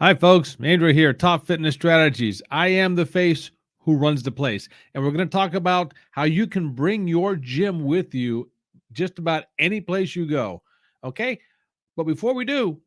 Hi, folks. Andrew here, Top Fitness Strategies. I am the face who runs the place. And we're going to talk about how you can bring your gym with you just about any place you go. Okay. But before we do,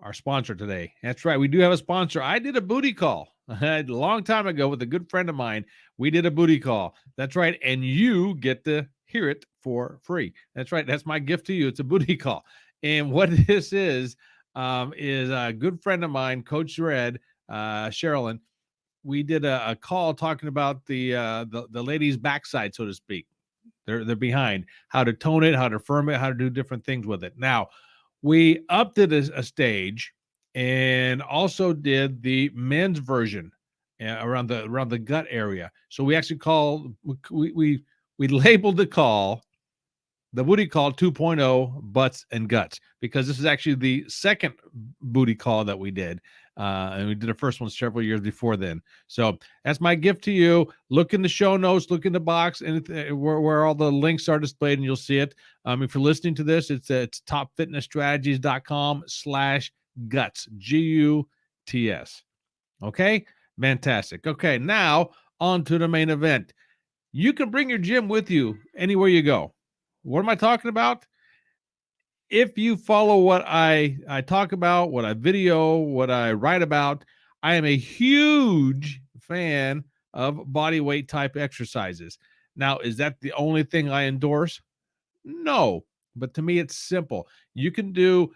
our sponsor today. That's right. We do have a sponsor. I did a booty call a long time ago with a good friend of mine. We did a booty call. That's right. And you get to hear it for free. That's right. That's my gift to you. It's a booty call. And what this is a good friend of mine, Coach Red, Sherilyn. We did a call talking about the lady's backside, so to speak. They're behind, how to tone it, how to firm it, how to do different things with it. Now, we upped it as a stage and also did the men's version around the gut area. So we actually call we labeled the call the booty call 2.0 butts and guts, because this is actually the second booty call that we did. And we did the first one several years before then. So that's my gift to you. Look in the show notes, look in the box, and where all the links are displayed, and you'll see it. If you're listening to this, it's topfitnessstrategies.com/guts, GUTS. Okay, fantastic. Okay, now on to the main event. You can bring your gym with you anywhere you go. What am I talking about? If you follow what I talk about, what I video, what I write about, I am a huge fan of body weight type exercises. Now, is that the only thing I endorse? No, but to me, it's simple. You can do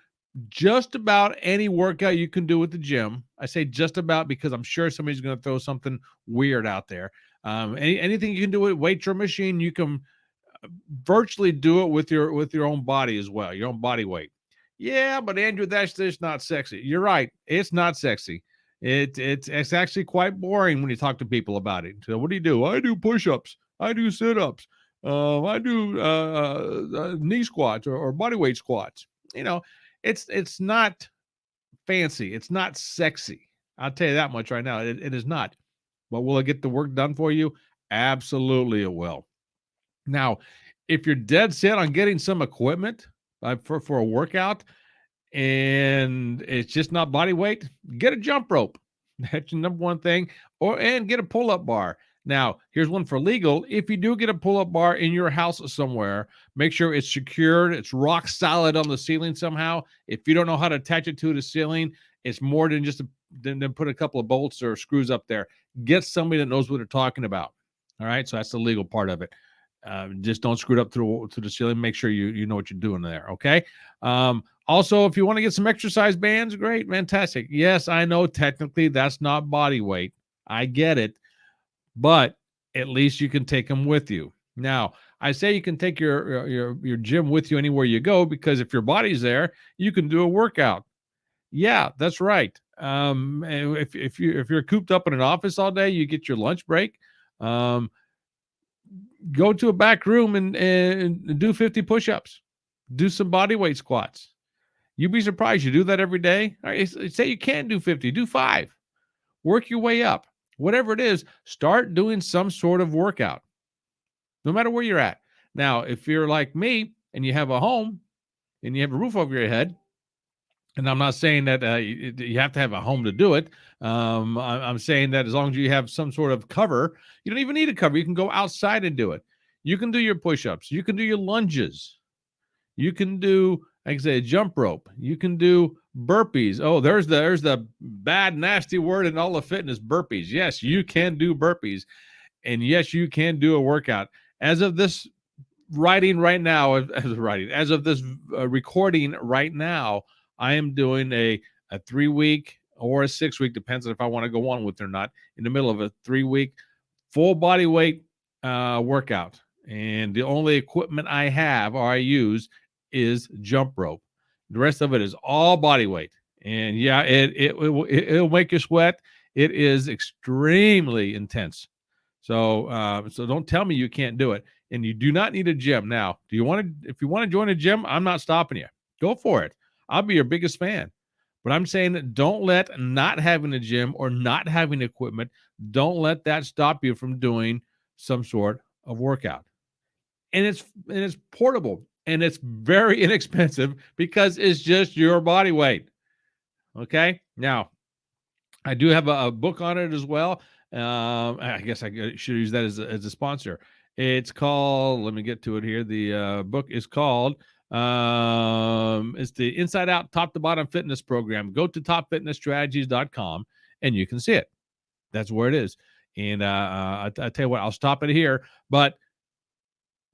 just about any workout you can do with the gym. I say just about because I'm sure somebody's going to throw something weird out there. Anything you can do with weight room machine, you can virtually do it with your own body as well, your own body weight. Yeah, but Andrew, that's just not sexy. You're right. It's not sexy. It's actually quite boring when you talk to people about it. So what do you do? I do push-ups. I do sit-ups. I do knee squats or body weight squats. You know, it's not fancy. It's not sexy. I'll tell you that much right now. It is not. But will it get the work done for you? Absolutely, it will. Now, if you're dead set on getting some equipment for a workout and it's just not body weight, get a jump rope. That's your number one thing. And get a pull-up bar. Now, here's one for legal. If you do get a pull-up bar in your house somewhere, make sure it's secured. It's rock solid on the ceiling somehow. If you don't know how to attach it to the ceiling, it's more than just than put a couple of bolts or screws up there. Get somebody that knows what they're talking about. All right, so that's the legal part of it. Just don't screw it up to the ceiling. Make sure you know what you're doing there. Okay. Also, if you want to get some exercise bands, great, fantastic. Yes, I know technically that's not body weight. I get it, but at least you can take them with you. Now, I say you can take your gym with you anywhere you go, because if your body's there, you can do a workout. Yeah, that's right. If you're cooped up in an office all day, you get your lunch break. Um, Go to a back room and do 50 push-ups, do some body weight squats. You'd be surprised. You do that every day. All right, say you can't do 50, do 5. Work your way up. Whatever it is, start doing some sort of workout, no matter where you're at. Now, if you're like me and you have a home and you have a roof over your head, and I'm not saying that you have to have a home to do it. I'm saying that as long as you have some sort of cover, you don't even need a cover. You can go outside and do it. You can do your push-ups. You can do your lunges. You can do, like I say, a jump rope. You can do burpees. Oh, there's the bad, nasty word in all of fitness, burpees. Yes, you can do burpees. And yes, you can do a workout. As of this writing right now, as of this recording right now, I am doing a 3 week or a 6 week, depends on if I want to go on with it or not, in the middle of a 3 week full body weight workout. And the only equipment I have or I use is jump rope. The rest of it is all body weight. And yeah, it'll make you sweat. It is extremely intense. So don't tell me you can't do it. And you do not need a gym. Now, do you want to, if you want to join a gym, I'm not stopping you. Go for it. I'll be your biggest fan. But I'm saying that don't let not having a gym or not having equipment, don't let that stop you from doing some sort of workout. And it's portable and it's very inexpensive because it's just your body weight. Okay? Now, I do have a book on it as well. I guess I should use that as a sponsor. It's called, let me get to it here. The book is called, it's the Inside Out Top to Bottom Fitness Program. Go to topfitnessstrategies.com and you can see it. That's where it is. And I tell you what, I'll stop it here. But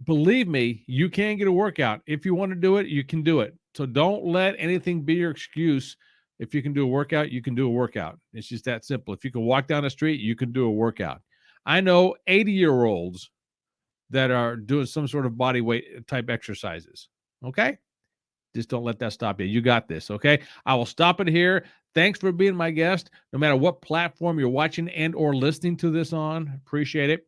believe me, you can get a workout. If you want to do it, you can do it. So don't let anything be your excuse. If you can do a workout, you can do a workout. It's just that simple. If you can walk down the street, you can do a workout. I know 80-year-olds that are doing some sort of body weight type exercises. Okay? Just don't let that stop you. You got this. Okay? I will stop it here. Thanks for being my guest. No matter what platform you're watching and or listening to this on, appreciate it.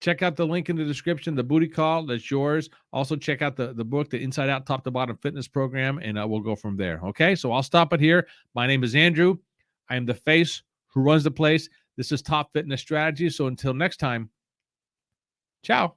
Check out the link in the description, the booty call, that's yours. Also, check out the book, the Inside Out Top to Bottom Fitness Program, and we'll go from there. Okay, so I'll stop it here. My name is Andrew. I am the face who runs the place. This is Top Fitness Strategy. So until next time, ciao.